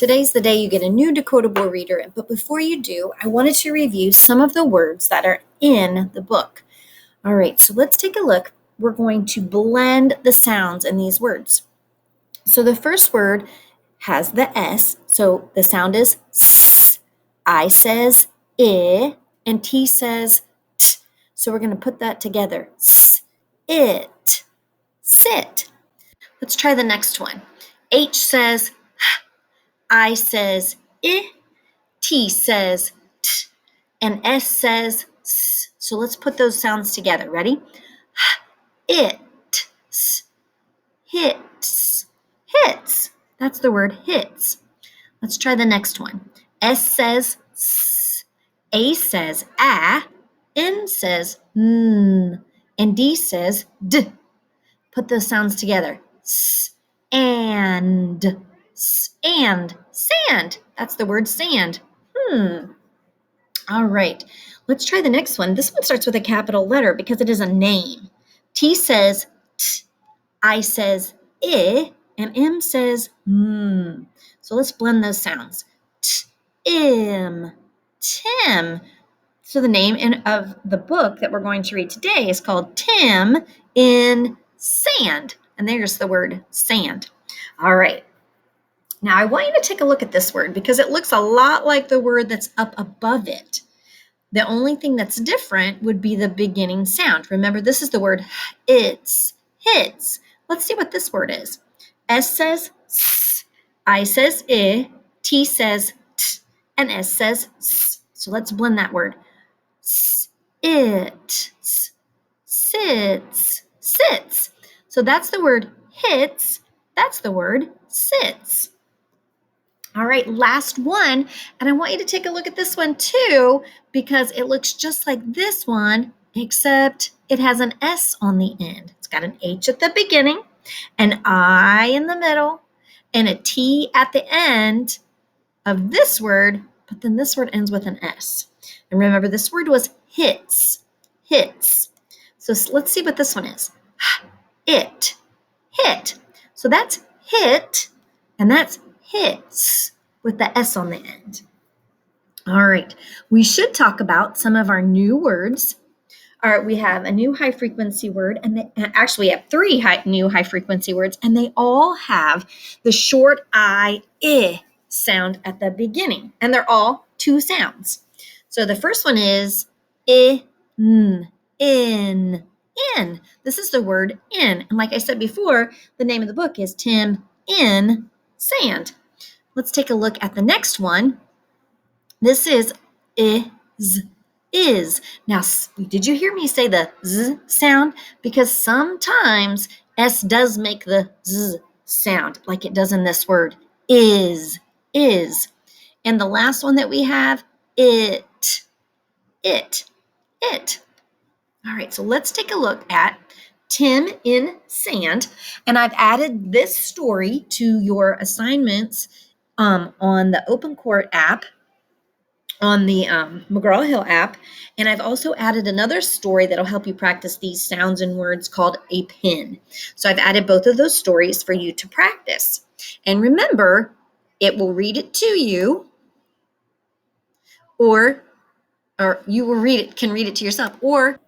Today's the day you get a new decodable reader, but before you do, I wanted to review some of the words that are in the book. All right, so let's take a look. We're going to blend the sounds in these words. So the first word has the S, so the sound is S. I says I, and T says T. So we're going to put that together. S, it, sit. Let's try the next one. H says I says I, T says T, and S says S. So let's put those sounds together. Ready? It, hits, hits. That's the word hits. Let's try the next one. S says S, A says A, N says N, and D says D. Put those sounds together. S and sand. That's the word sand. All right. Let's try the next one. This one starts with a capital letter because it is a name. T says T, I says I, and M says M. So let's blend those sounds. Tim. So the name of the book that we're going to read today is called Tim in Sand. And there's the word sand. All right. Now I want you to take a look at this word because it looks a lot like the word that's up above it. The only thing that's different would be the beginning sound. Remember, this is the word it's, hits. Let's see what this word is. S says S, I says I, T says T, and S says S. So let's blend that word. It, sits, sits. So that's the word hits. That's the word sits. All right, last one. And I want you to take a look at this one too, because it looks just like this one, except it has an S on the end. It's got an H at the beginning, an I in the middle, and a T at the end of this word, but then this word ends with an S. And remember, this word was hits. So let's see what this one is. It, hit. So that's hit, and that's hits with the S on the end. All right, we should talk about some of our new words. All right, we have a new high frequency word, and actually we have three new high frequency words, and they all have the short I sound at the beginning, and they're all two sounds. So the first one is in. This is the word in, and like I said before, the name of the book is Tim in Sand. Let's take a look at the next one. This is is. Now, did you hear me say the Z sound? Because sometimes S does make the Z sound, like it does in this word, is. And the last one that we have, it. All right, so let's take a look at Tim in Sand. And I've added this story to your assignments on the Open Court app, on the McGraw-Hill app. And I've also added another story that'll help you practice these sounds and words called a pin. So I've added both of those stories for you to practice. And remember, it will read it to you, or you will can read it to yourself, or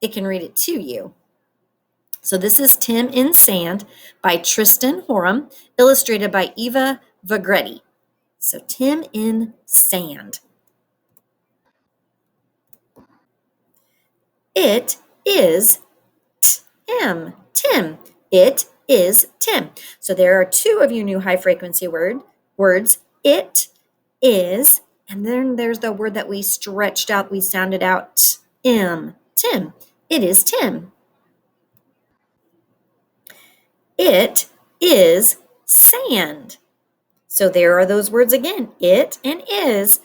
it can read it to you. So this is Tim in Sand by Tristan Horam, illustrated by Eva Vagretti. So Tim in Sand. It is Tim. It is Tim. So there are two of you new high frequency words. It is, and then there's the word that we stretched out, we sounded out, Tim. It is Tim. It is sand. So there are those words again, it and is.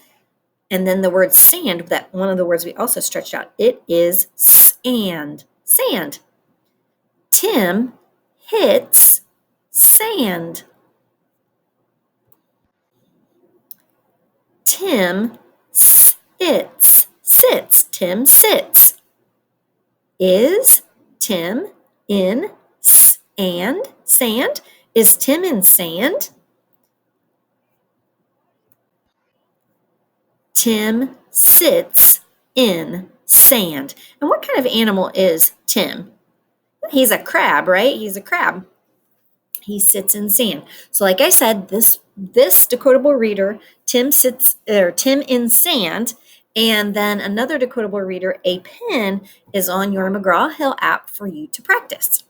And then the word sand, that one of the words we also stretched out. It is sand. Tim hits sand. Tim sits. Tim sits. Is Tim in sand? Is Tim in sand? Tim sits in sand. And what kind of animal is Tim? He's a crab, right? He's a crab. He sits in sand. So like I said, this decodable reader, Tim in sand, and then another decodable reader, a pen, is on your McGraw-Hill app for you to practice.